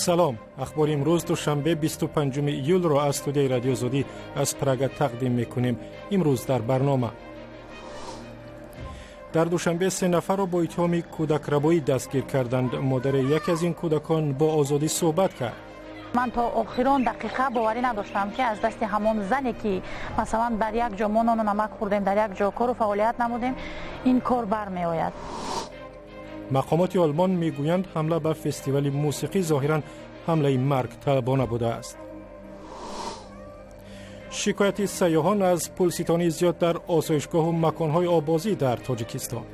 سلام، اخبار امروز دوشنبه 25 ایول را از استودیوی رادیو آزادی از پراگ تقدیم میکنیم. امروز در برنامه در دوشنبه 3 نفر را با اتهام کودک ربایی دستگیر کردند. مادر یکی از این کودکان با آزادی صحبت کرد. من تا آخرین دقیقه باوری نداشتم که از دست همون زنی که مثلا در یک جا ما نان و نمک خوردیم، در یک جا کار و فعالیت نمودیم، این کار برمی آید. مقامات آلمان میگویند حمله به فستیوال موسیقی ظاهراً حمله مرگ طلبانه بوده است. شکایت سیاحان از پولستانی زیاد در آسایشگاه و مکانهای آبازی در تاجیکستان.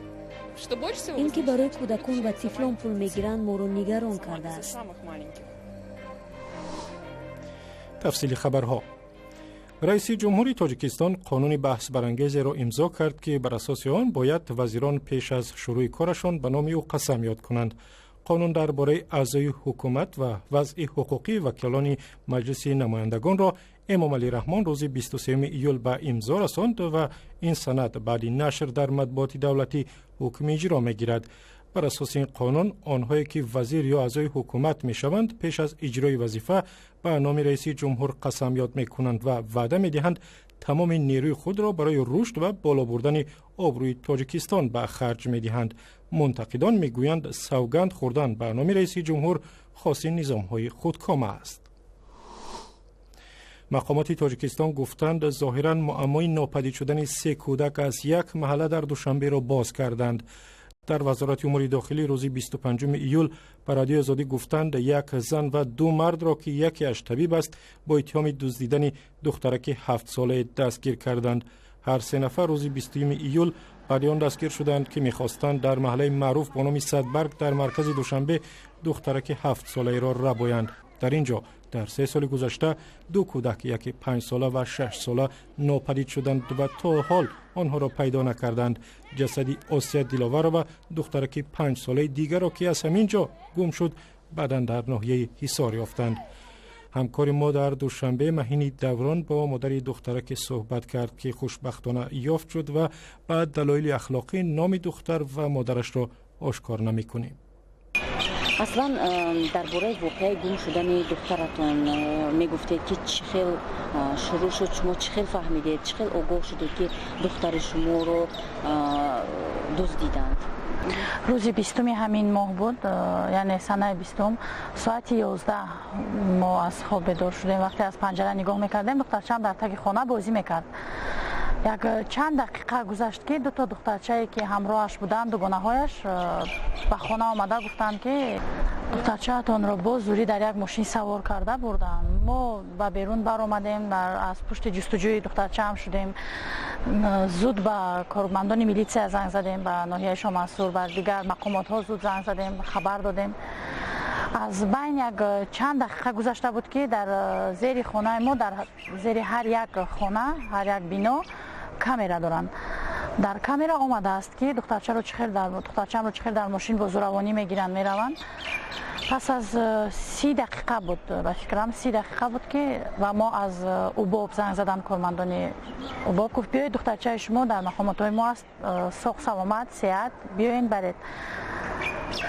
این که برای کودکان و طفلان پول میگیرند ما رو نگران کرده است. تفصیل خبرها. رئیس جمهوری تاجیکستان قانون بحث برانگیزی را امضا کرد که بر اساس آن باید وزیران پیش از شروع کارشان به نام او قسم یاد کنند. قانون درباره اعضای حکومت و وضع حقوقی وکلان مجلس نمایندگان را امام علی رحمان روز 23 ایول به امضا رساند و این سند بعد نشر در مطبوعات دولتی حکم اجرا میگیرد. بر اساس این قانون آنهایی که وزیر یا اعضای حکومت میشوند پیش از اجرای وظیفه به نام رئیس جمهور قسم یاد میکنند و وعده میدهند تمام نیروی خود را برای رشد و بالا بردن آبروی تاجیکستان به خرج میدهند. منتقدان میگویند سوگند خوردن به نام رئیس جمهور خاص نظام‌های خودکامه است. مقامات تاجیکستان گفتند ظاهراً معمای ناپدید شدن 3 کودک از یک محله در دوشنبه را باز کردند. در وزارت امور داخلی روز 25 ایول به رادیو آزادی گفتند یک زن و 2 مرد را که یکیش طبیب است با اتهام دزدیدن دخترک 7 ساله دستگیر کردند. هر 3 نفر روز 20 ایول بعد آن دستگیر شدند که می‌خواستند در محله معروف به نام صدبرگ در مرکز دوشنبه دخترک 7 ساله را ربایند. در اینجا در 3 سال گذشته 2 کودک، یکی 5 ساله و 6 ساله ناپدید شدند و تا حال آنها را پیدا نکردند. جسدی آسیا دلاور و دخترک 5 ساله دیگر را که از همینجا گم شد بعداً در ناحیه حصار یافتند. همکار ما در دوشنبه مهین دوران با مادر دخترک صحبت کرد که خوشبختانه یافت شد و بعد دلایل اخلاقی نام دختر و مادرش را آشکار نمی‌کنیم. اصلا درباره واقعه گم شدن دخترتون میگفتید که چه خیلی شروع شد، شما چه خیلی فهمیدید، چه خیلی آگاه شدید که دختر شما رو دزدیدند؟ روز 20 همین ماه بود، یعنی سنه 20 ساعت 11 ما از خواب بیدار شدیم. وقتی از پنجره نگاه میکردیم دخترچه‌ام در تک خانه بازی میکرد. یک چند دقیقه گذشت که 2 تا دخترچه‌ای که همراهش بودند دوگانه‌هایش به خانه آمده گفتند که دخترچه‌تان را با زوری در یک ماشین سوار کرده بردند. ما به بیرون بر آمدیم، از پشت جستجوی دخترچه‌ام شدیم. زود به کارمندان میلیسیا زنگ زدیم، به ناحیه شامنصور، و دیگر مقامات‌ها زود زنگ زدیم، خبر دادیم. از بین یک چند دقیقه گذشته بود که در زیر خانه ما، در زیر هر یک خانه، هر یک بنا کامرا دارند. در کامرا آمده است که دخترچه‌ام رو چخیر در ماشین با زوروانی میگیرند میروند. پس از 30 دقیقه بود، به فکرم 30 دقیقه بود که و ما از اوباب زنگ زدن، کارمندان اوباب گفت بیایید دخترچه شما در مقامات ما است، ساق سلامت صحت، بیاین برید.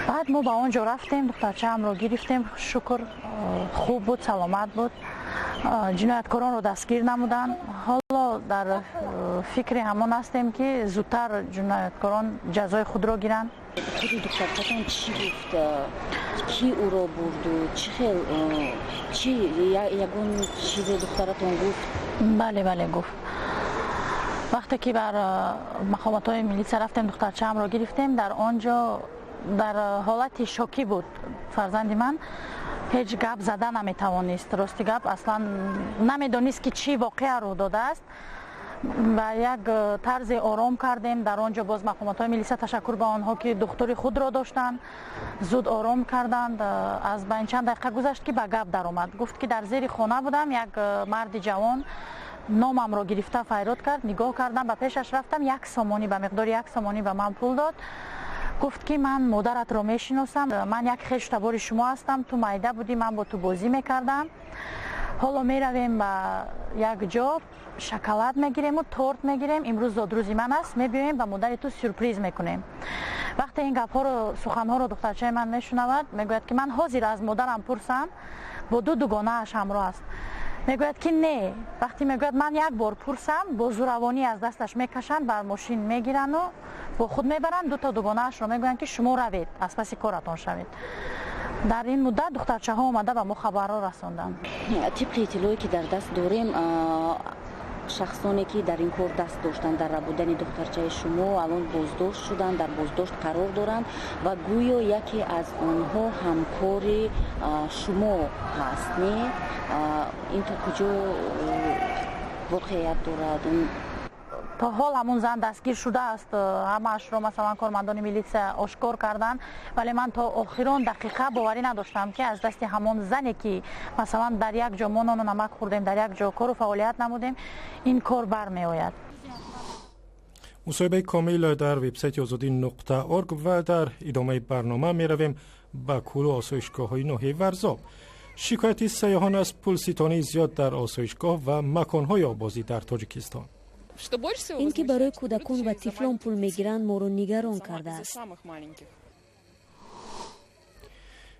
بعد ما به اونجا رفتیم، دخترچه‌ام رو گرفتیم، شکر خوب بود، سلامت بود. جنایتکاران رو دستگیر نمودن. حالا در فکر همون هستیم که زودتر جنایتکاران جزای خود را گیرند. خود دخترتون چی گفت؟ کی او را برد و چی یگون چیز دخترتون گفت؟ بله گفت. وقتی که بر مقامات میلیسیا رفتیم دخترچه‌ام را گرفتیم، در آنجا در حالت شوکی بود. فرزند من هیچ گپ زده نمیتوانست، راستی گپ اصلا نمیدونست که چی واقعه رو داده است. و یک طرز آرام کردیم در آنجا. باز مقامات میلیسیا تشکر به آنها که دختر خود را داشتند، زود آرام کردند. از بین چند دقیقه گذشت که به گپ در آمد. گفت که در زیر خانه بودم، یک مرد جوان نامم را گرفته فریاد کرد، نگاه کردم، به پیشش رفتم، 1 سامانی به مقدار 1 سامانی به من پول داد. گفت که من مادرت رو میشناسم، من یک خشت بار شما هستم، تو مایده بودی، من با تو بازی میکردم. حالا میرویم با یک جا شکلات میگیریم و تورت میگیریم. امروز زادروزی من است. میبینیم و مادر تو سورپرایز میکنیم. وقتی این گپ ها رو سخن ها رو دخترچه من میشنود میگوید که من حاضر از مادرم پرسم با دوگانه اش همراه است. میگوید که نه. وقتی میگوید من یک بار پرسم با زوروانی از دستش میکشن بر ماشین میگیرن و با خود میبرن. دو تا دوگانه اش رو میگوین که شما روید از پس کارتان شوید. در این مدت دخترچه ها اومده و ما خبر را رساندن. طبق اطلاعی که در دست داریم شخصانی که در این کار دست داشتن در ربودن دخترچه شما الان بازداشت شدن، در بازداشت قرار دارند و گویا یکی از آنها همکار شما هست. نه این تا کجا واقعیت دارد؟ تا حال همون زن دستگیر شده است. همش رو مثلا کارمندان میلیس آشکار کردن، ولی من تا آخرین دقیقه باوری نداشتم که از دست همون زنی که مثلا در یک جا ما نان و نمک خوردیم، در یک جا کار و فعالیت نمودیم، این کار برمی آید. مصاحبه کامل در وبسایت azadi.org و در ادامه برنامه می رویم به کل آسایشگاه های ناحیه ورزاب. شکایت سیاحان از پولستانی زیاد در آسایشگاه و مکان های آبازی در تاجیکستان. اینکه برای کودکان و طفلان پول میگیرند ما را نگران کرده است.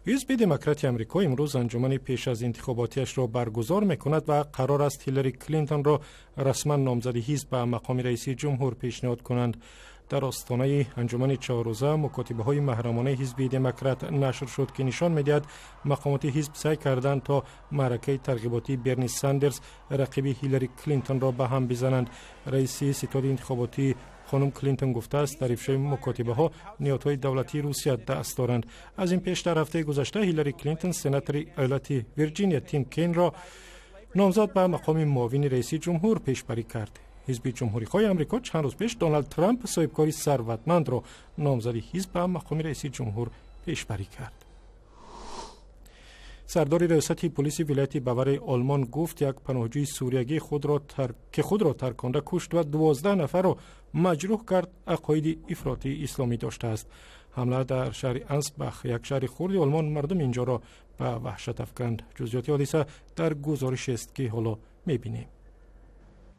حزب دموکرات آمریکا امروز انجمن پیش از انتخاباتیش را برگزار میکند و قرار است هیلاری کلینتون را رسما نامزد حزب به مقام رئیس جمهور پیشنهاد کنند. در آستانه انجمن 4 روزه مکاتبه های محرمانه حزب دموکرات نشر شد که نشان میدهد مقامات حزب سعی کردند تا معرکه ترغیباتی برنی ساندرز رقیب هیلاری کلینتون را به هم بزنند. رئیس ستاد انتخاباتی خانم کلینتون گفته است در افشای مکاتبه ها نیاتهای دولتی روسیه دست دارند. از این پیش در هفته گذشته هیلاری کلینتون سناتور ایالت ویرجینیا تیم کین را نامزد به مقام معاون رئیس جمهور پیشبری کرد. حزب جمهوری خواه آمریکا چند روز پیش دونالد ترامپ صاحبکاری ثروتمند را نامزد حزب به مقام رئیس جمهور پیشبری کرد. سردار ریاست پلیس ولایت باور آلمان گفت یک پناهجوی سوریایی خود را ترکانده کشت و 12 نفر را مجروح کرد عقاید افراطی اسلامی داشته است. حمله در شهر انسبخ، یک شهر خرد آلمان، مردم اینجا را به وحشت افکند. جزئیات حادثه در گزارش است که حالا می‌بینیم.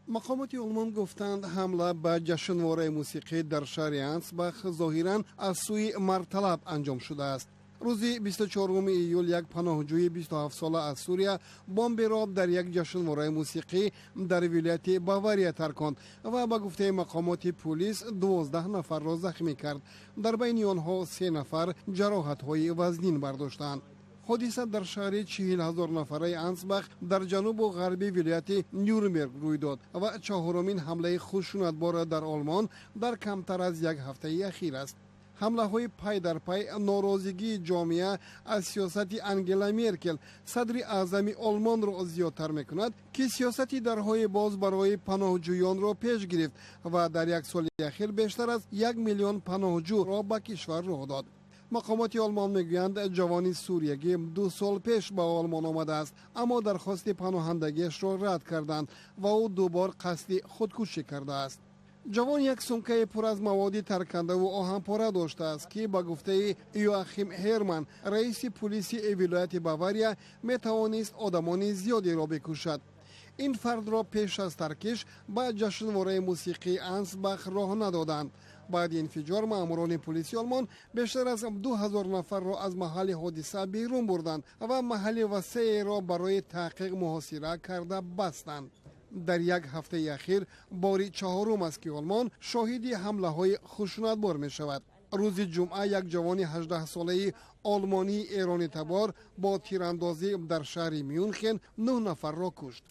مقامات آلمان گفتند حمله به جشنواره موسیقی در شهر انسبخ ظاهراً از سوی مرطلب انجام شده است. روز 24 ایول یک پناهجوی 27 ساله از سوریه بمب را در یک جشنواره موسیقی در ولایت باواریا ترکاند و به گفته مقامات پلیس 12 نفر را زخمی کرد. در بین آنها 3 نفر جراحت‌های وزنین برداشتند. حادثه در شهر 40,000 نفره انسبخ در جنوب و غربی ولایت نیورنبرگ روی داد و چهارمین حمله خشونتبار در آلمان در کمتر از یک هفته اخیر است. حمله های پای در پای ناراضگی جامعه از سیاست انگلا مرکل صدر اعظم آلمان را زیادتر میکند که سیاستی درهای باز برای پناهجویان را پیش گرفت و در یک سال اخیر بیشتر از 1 میلیون پناهجو را به کشور راه داد. مقامات آلمان میگویند جوانی سوریایی 2 سال پیش به آلمان آمده است، اما درخواست پناهندگیش را رد کردند و او دوبار قصد خودکشی کرده است. جوان یک سمکه پر از مواد ترکنده و آهنپاره داشته است که با گفته یواخیم هرمن رئیس پلیس ولایت باواریا می توانست آدمان زیادی را بکشد. این فرد را پیش از ترکش به جشنواره موسیقی انسبخ راه ندادند. بعد انفجار ماموران پلیس آلمان بیشتر از 2000 نفر را از محل حادثه بیرون بردند و محل وسیع را برای تحقیق محاصره کرده بستند. در یک هفته اخیر باری چهارم است که آلمان شاهد حمله های خشونتبار می شود. روز جمعه یک جوان 18 ساله آلمانی ایرانی تبار با تیراندازی در شهر میونخن 9 نفر را کشت.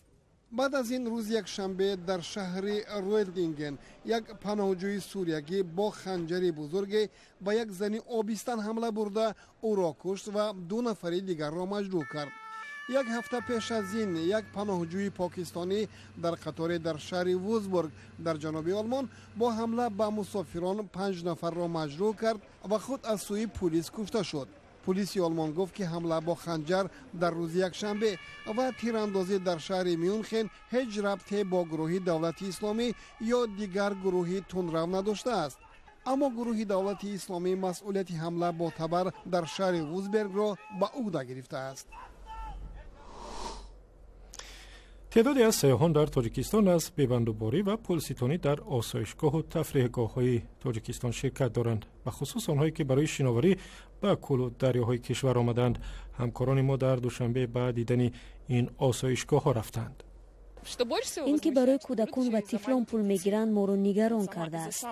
بعد از این روز یک شنبه در شهر رویلدینگن یک پناهجوی سوریایی با خنجر بزرگ به یک زن آبستن حمله برده او را کشت و 2 نفر دیگر را مجروح کرد. یک هفته پیش از این یک پناهجوی پاکستانی در قطار در شهر ووزبورگ در جنوب آلمان با حمله به مسافران 5 نفر را مجروح کرد و خود از سوی پلیس کشته شد. پلیس آلمان گفت که حمله با خنجر در روز یک شنبه و تیراندازی در شهر میونخن هیچ ربطی با گروه دولت اسلامی یا دیگر گروه تندرو نداشته است. اما گروه دولت اسلامی مسئولیت حمله با تبر در شهر ووزبورگ را به عهده گرفته است. تعدادی از سیاحان در تاجیکستان از ببندوباری و پلستانی در آسایشگاه و تفریحگاه‌های تاجیکستان شرکت دارند، و خصوص آنهایی که برای شناوری به کوه و دریاهای کشور آمدند. همکاران ما در دوشنبه به دیدن این آسایشگاه‌ها رفتند. این که برای کودکان و طفلان پول میگیرند ما را نگران کرده است.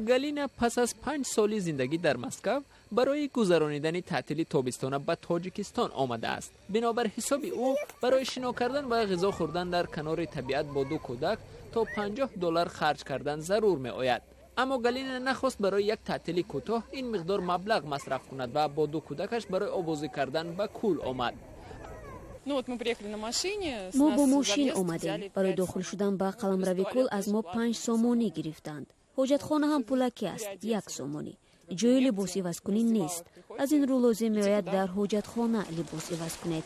گالینا پس از 5 سالی زندگی در مسکو برای گذرانیدن تعطیل تابستان به تاجیکستان آمده است. بنابر حساب او برای شنا کردن و غذا خوردن در کنار طبیعت با 2 کودک تا $50 خرج کردن ضرور می آید. اما گالینا نخواست برای یک تعطیل کوتاه این مقدار مبلغ مصرف کند و با 2 کودکش برای آبازی کردن به کول آمد. ما با ماشین آمدیم. برای داخل شدن به قلمروی کل از ما 5 سامانی گرفتند. حاجتخانه هم پولکی است، 1 سامانی. جای لباس عوض کنی نیست. از این رو لازم می‌آید در حاجتخانه لباس عوض کنید.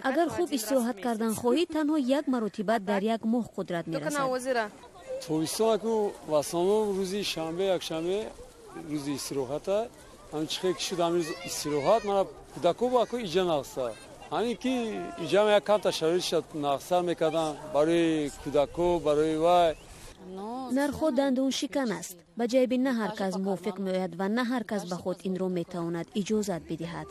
اگر خوب استراحت کردن خواهید تنها 1 مرتبه در 1 ماه قدرت می‌رسد. تویستان کو واسمو روزی شنبه یک شنبه روزی استراحت همچه که شد امروز استراحت من کودکو با کو ایجا نقصه همین که ایجا یک کم تشریح شد نقصه میکردن برای کودکو برای وای نرخ دندون شکن است. به جایب نه هر کس موافق میآید و نه هر کس به خود این رو میتواند اجازت بدهد.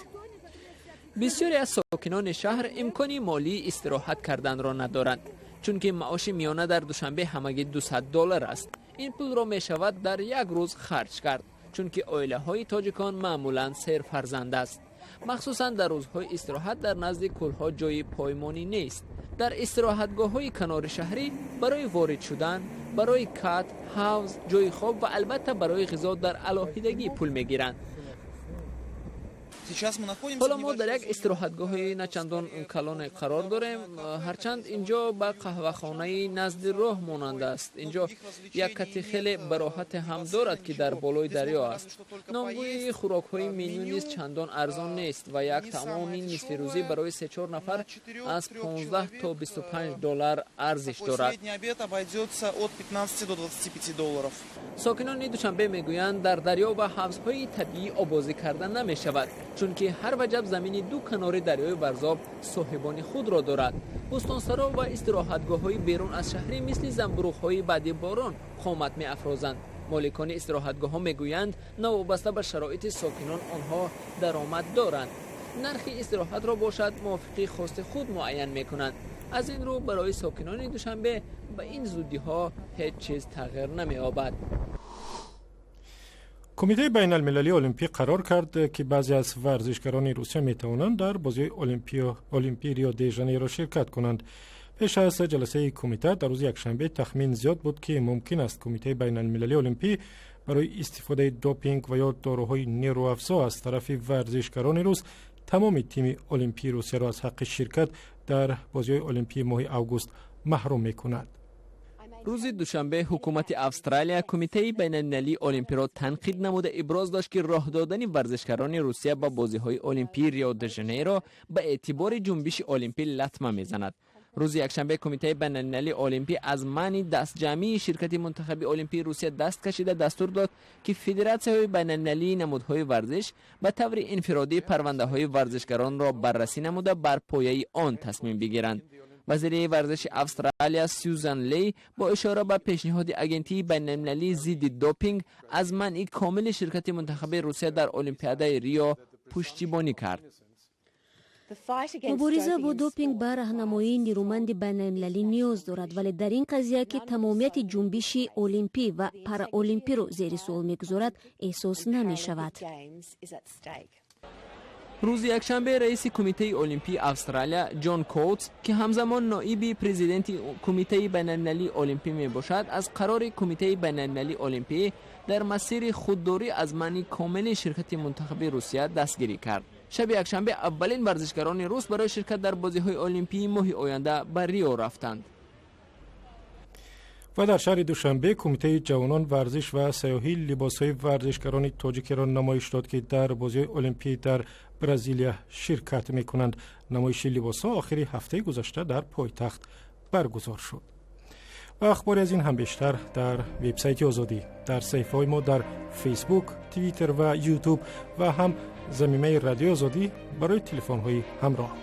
بسیاری از ساکنان شهر امکانی مالی استراحت کردن را ندارند، چون که معاش میانه در دوشنبه همگی $200 است. این پول را می شود در 1 روز خرج کرد، چون که عائله های تاجیکان معمولاً 3 فرزند است. مخصوصاً در روزهای استراحت در نزد کلها جای پایمانی نیست. در استراحتگاه های کنار شهری برای وارد شدن، برای کات، حوض، جای خواب و البته برای غذا در علاهیدگی پول میگیرند. حالا ما در یک استراحتگاه نچندان کلان قرار داریم، هرچند اینجا به قهوه‌خانه نزد راه مانند است. اینجا یک کت خیلی براحت هم دارد که در بالای دریا است. نامگوی خوراک‌های منیو نیز چندان ارزان نیست و یک طعام نصف روزی برای 3-4 نفر از $15 تا $25 ارزش دارد. ساکنان دوشنبه میگویند در دریا و حوض‌های طبیعی آبازی کردن نمی‌شود، چون که هر وجب زمین 2 کنار دریای برزاب صاحبان خود را دارد. بستانسرا و استراحتگاه‌های بیرون از شهری مثل زنبروغ‌های بعد باران قامت می‌افرازند. مالکان استراحتگاه‌ها میگویند نوابسته به شرایط ساکنان آنها درآمد دارند. نرخ استراحت را باشد موافقی خواست خود معین می‌کنند. از این رو برای ساکنان دوشنبه به این زودی‌ها هیچ چیز تغییر نمی‌یابد. کمیته بین المللی المپیک قرار کرد که بعضی از ورزشکاران روسیه می توانند در بازی المپی ریو دی ژانیرو شرکت کنند. پیش از جلسه کمیته در روز یکشنبه تخمین زیاد بود که ممکن است کمیته بین المللی المپی برای استفاده دوپینگ و یا داروهای نیروافزا از طرف ورزشکاران روس تمام تیم المپی روسیه را از حق شرکت در بازی المپی ماه آگوست محروم می کند. روز دوشنبه حکومت استرالیا کمیته بین المللی المپی را تنقید نموده ابراز داشت که راه دادن ورزشکاران روسیه به بازی‌های المپی ریو دی ژانیرو به اعتبار جنبش المپی لطمه می‌زند. روز یکشنبه کمیته بین المللی المپی از منع دست جمعی شرکت منتخب المپی روسیه دست کشیده دستور داد که فدراسیون بین المللی نمودهای ورزش به طور انفرادی پرونده‌های ورزشکاران را بررسی نموده بر پایه آن تصمیم بگیرند. وزیر ورزش استرالیا سوزان لی با اشاره به پیشنهاد اجنسی بین المللی ضد دوپینگ از منع کامل شرکت منتخب روسیه در المپیاد ریو پشتیبانی کرد. مبارزه با دوپینگ به راهنمایی نیرومند بین المللی نیاز دارد، ولی در این قضیه که تمامیت جنبش المپی و پارا المپی را زیر سوال میگذارد احساس نمی شود. روز یکشنبه رئیس کمیته المپی استرالیا جان کوتس که همزمان نایب پرزیدنت کمیته بین المللی المپی می باشد از قرار کمیته بین المللی المپی در مسیر خودداری از منع کامل شرکت منتخب روسیه دستگیری کرد. شب یکشنبه اولین ورزشکاران روس برای شرکت در بازی‌های المپی ماه آینده به ریو رفتند. و در شهر دوشنبه کمیته جوانان ورزش و سیاحی لباس‌های ورزشکاران تاجیک را نمایش داد که در بازی المپی در برزیلیا شرکت می‌کنند. نمایش لباس‌ها آخر هفته گذشته در پایتخت برگزار شد. و اخباری از این هم بیشتر در وبسایت آزادی، در صفحه‌های ما در فیسبوک، توییتر و یوتیوب و هم زمینه رادیو آزادی برای تلفن‌های همراه.